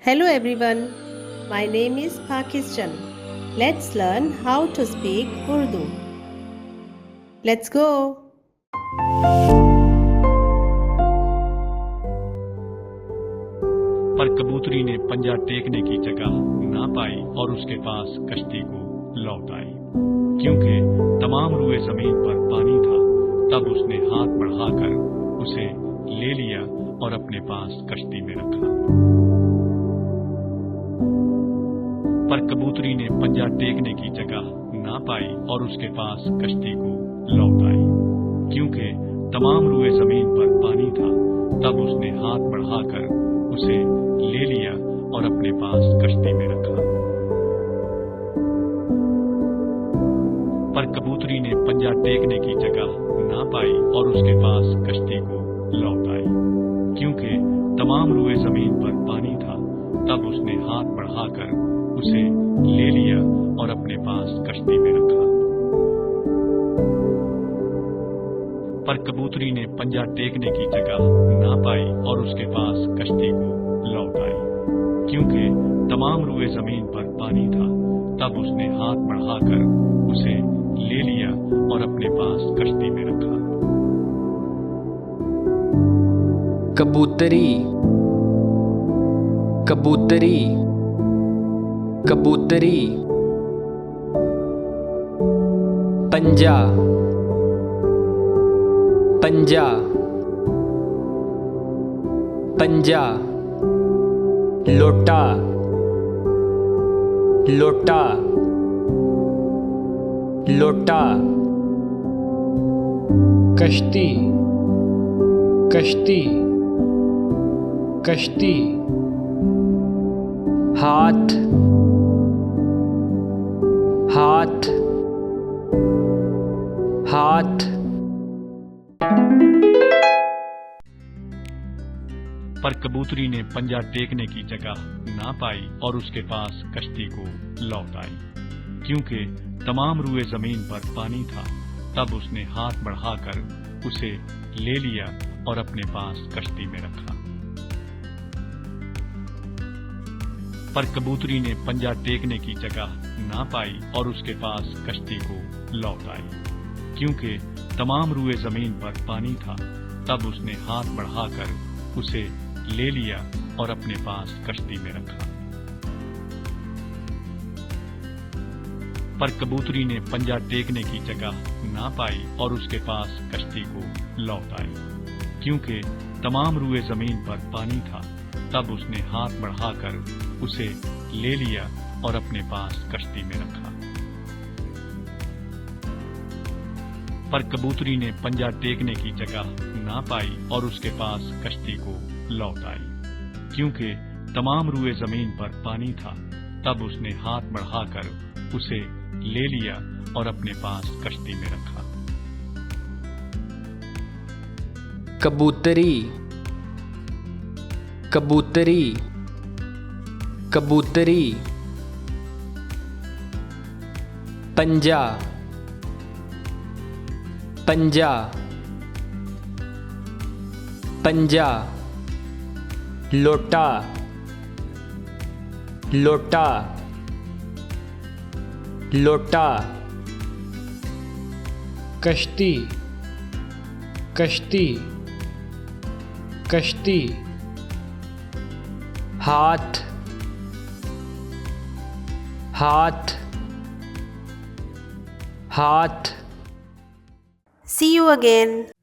Hello everyone, my name is Pakistan. Let's learn how to speak Urdu. Let's go. पर कबूतरी ने पंजा टेकने की जगह ना पाई और उसके पास कश्ती को लौट आई। क्योंकि तमाम रुए जमीन पर पानी था, तब उसने हाथ बढ़ाकर उसे ले लिया और अपने पास कश्ती में रखा। पर कबूतरी ने पंजा टेकने की जगह ना पाई और उसके पास कश्ती को लौट आई। क्योंकि तमाम रुए जमीन पर पानी था, तब उसने हाथ बढ़ाकर उसे ले लिया और अपने पास कश्ती में रखा। पर कबूतरी ने पंजा टेकने की जगह ना पाई और उसके पास कश्ती को लौट आई। क्योंकि तमाम रुए जमीन पर पानी था, तब उसने हाथ बढ़ाकर उसे ले लिया और अपने पास कश्ती में रखा। पर कबूतरी ने पंजा टेकने की जगह ना पाई और उसके पास कश्ती को लौट आई। क्योंकि तमाम रुए जमीन पर पानी था, तब उसने हाथ बढ़ाकर उसे ले लिया और अपने पास कश्ती में रखा। कबूतरी, कबूतरी, कबूतरी। पंजा, पंजा, पंजा। लोटा, लोटा, लोटा। कश्ती, कश्ती, कश्ती। हाथ, हाथ, हाथ। पर कबूतरी ने पंजा टेकने की जगह ना पाई और उसके पास कश्ती को लौट आई। क्योंकि तमाम रुए जमीन पर पानी था, तब उसने हाथ बढ़ाकर उसे ले लिया और अपने पास कश्ती में रखा। पर कबूतरी ने पंजा टेकने की जगह ना पाई और उसके पास कश्ती को लौट आई। क्योंकि तमाम रुए जमीन पर पानी था, तब उसने हाथ बढ़ाकर उसे ले लिया और अपने पास कश्ती में रखा। पर कबूतरी ने पंजा टेकने की जगह ना पाई और उसके पास कश्ती को लौट आई। क्योंकि तमाम रुए जमीन पर पानी था, तब उसने हाथ बढ़ाकर उसे ले लिया और अपने पास कश्ती में रखा। पर कबूतरी ने पंजा टेकने की जगह ना पाई और उसके पास कश्ती को लौट आई। क्योंकि तमाम रुए जमीन पर पानी था, तब उसने हाथ बढ़ाकर उसे ले लिया और अपने पास कश्ती में रखा। कबूतरी, कबूतरी, कबूतरी। पंजा, पंजा, पंजा। लोटा, लोटा, लोटा। कश्ती, कश्ती, कश्ती। हाथ, हाथ, हाथ। See you again.